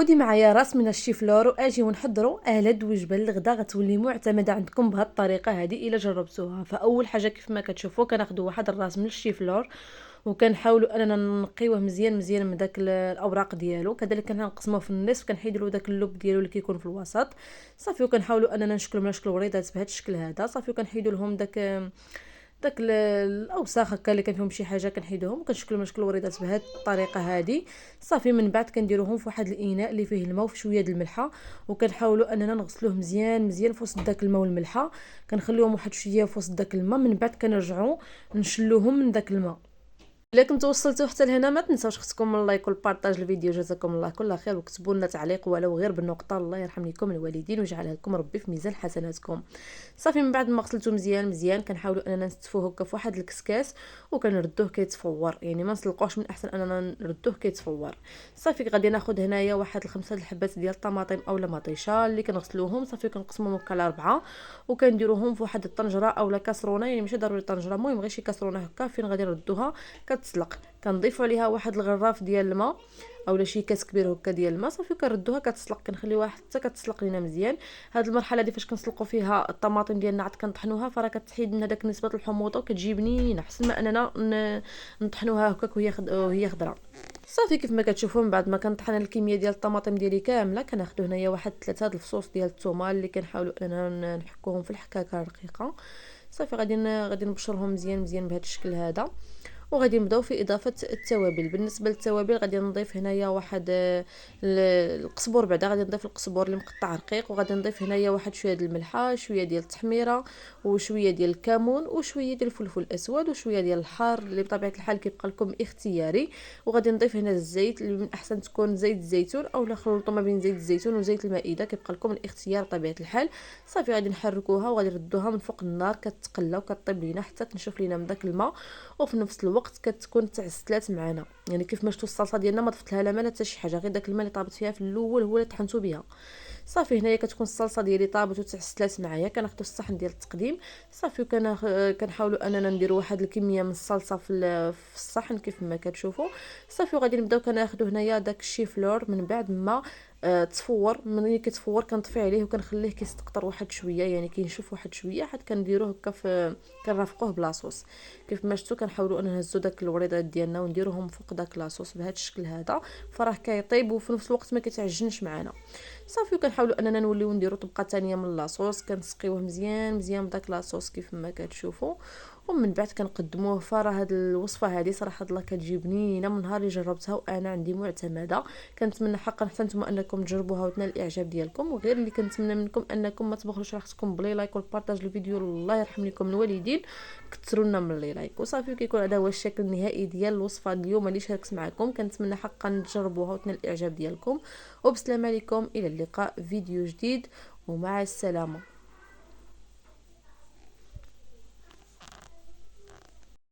خدي معايا راس من الشيفلور واجي ونحضروا الد وجبه الغدا غتولي معتمده عندكم بهذه الطريقه هذه الا جربتوها. فاول حاجه كيف ما كتشوفوا كناخذوا واحد الراس من الشيفلور وكنحاولوا اننا نقيوه مزيان مزيان من داك الاوراق ديالو، كذلك كنقسموه في النصف كنحيدوا له داك اللب ديالو اللي كيكون في الوسط صافي، وكنحاولوا اننا نشكلوا من شكل وريضات بهذا الشكل هذا صافي، وكنحيدوا لهم داك الاوساخ هكا اللي كان فيهم شي حاجه كنحيدوهم وكنشكلوا مشكل الوريضات بهذه الطريقه هذه صافي. من بعد كنديروهم في واحد الاناء اللي فيه الماء وفي شويه د الملحه، وكنحاولوا اننا نغسلوه مزيان مزيان في وسط داك الماء والملحه، كنخليوهم واحد شويه في وسط داك الماء، من بعد كنرجعوا نشلوهم من داك الماء. الا كنتوا وصلتوا حتى لهنا ما تنساوش خصكم اللايك والبارطاج الفيديو، جزاكم الله كل خير، وكتبوا لنا تعليق ولو غير بالنقطه، الله يرحم لكم الوالدين ويجعلها لكم ربي في ميزان حسناتكم. صافي من بعد ما غسلتو مزيان مزيان كنحاولوا اننا نستفوه هكا في واحد الكسكاس وكنردوه كيتفور، يعني ما نسلقوش، من احسن اننا نردوه كيتفور. صافي غادي ناخذ هنايا واحد الخمسه الحبات ديال الطماطم اولا مطيشه اللي كنغسلوهم صافي، كنقسموهم هكا على 4 وكنديروهم في واحد الطنجره اولا كاسرونه، يعني ماشي ضروري طنجره، المهم غير شي كاسرونه هكا فين غادي نردوها كتسلق، كنضيفوا عليها واحد الغراف ديال الماء اولا شي كاس كبير هكا ديال الماء صافي، كنردوها كتسلق، كنخليوها حتى كتسلق لينا مزيان. هاد المرحله دي فاش كنسلقوا فيها الطماطم ديالنا عاد كنطحنوها، فراه كتحيد من هذاك نسبه الحموضه وكتجي بنينه احسن ما اننا نطحنوها هكاك وهي خضراء. صافي كيف ما كتشوفوا من بعد ما كنطحن الكميه ديال الطماطم ديالي كامله كناخذوا هنايا واحد 3 د الفصوص ديال الثومه اللي كنحاولوا اننا نحكوهم في الحكاكه رقيقه صافي، غادي نبشرهم مزيان مزيان بهذا الشكل هذا، وغادي نبداو في اضافه التوابل. بالنسبه للتوابل غادي نضيف هنايا واحد القزبور، بعدا غادي نضيف القزبور اللي مقطع رقيق، وغادي نضيف هنايا واحد شويه ديال الملحه، شويه ديال التحميره، وشويه ديال الكمون، وشويه ديال الفلفل الاسود، وشويه ديال الحار اللي بطبيعه الحال كيبقى لكم اختياري. وغادي نضيف هنا الزيت اللي من احسن تكون زيت الزيتون اولا خلطوا ما بين زيت الزيتون وزيت المائده، كيبقى لكم الاختيار بطبيعه الحال. صافي غادي نحركوها وغادي نردوها من فوق النار كتقلى وكطيب لينا حتى تنشف لينا من داك الماء، وفي نفس الوقت كتكون تعسلات معنا، يعني كيف ما شفتوا الصلصه ديالنا ما ضفت لها لا مال حتى شي حاجه، غير داك الماء اللي طابت فيها في الاول هو اللي طحنتو بها. صافي هنايا كتكون الصلصه ديالي طابت وتعسلات معايا، كناخذوا الصحن ديال التقديم صافي، كنحاولوا اننا نديروا واحد الكميه من الصلصه في الصحن كيف ما كتشوفوا صافي. وغادي نبداو كناخذوا هنايا داك الشيفلور من بعد ما تصفور، ملي كيتفور كنطفي عليه وكنخليه كيستقطر واحد شويه، يعني كينشف واحد شويه حيت كنديروه هكا كنرافقوه بلاصوص كيف ما شفتوا. كنحاولوا ان نهزو داك الوريضات ديالنا ونديروهم فوق داك لاصوص بهذا الشكل هذا، فراه كيطيب وفي نفس الوقت ما كيتعجنش معنا صافي. وكنحاولوا اننا نوليو نديرو طبقه ثانيه من لاصوص كنسقيوه مزيان مزيان بداك لاصوص كيف ما كتشوفوا، ومن بعد كنقدموه. فراه هاد الوصفه هذه صراحه الله كتجي بنينه، من نهار اللي جربتها وانا عندي معتمده. كنتمنى حقا حتى نتوما انكم تجربوها وتنال الاعجاب ديالكم، وغير اللي كنتمنى منكم انكم ما تبخلوش راحتكم بلي لايك والبارطاج الفيديو، الله يرحم لكم الوالدين، كثروا لنا من لي لايك وصافي. كيكون هذا هو الشكل النهائي ديال الوصفه اليوم اللي شاركت معكم، كنتمنى حقا تجربوها وتنال الاعجاب ديالكم، وبسلامه عليكم، الى اللقاء فيديو جديد ومع السلامه.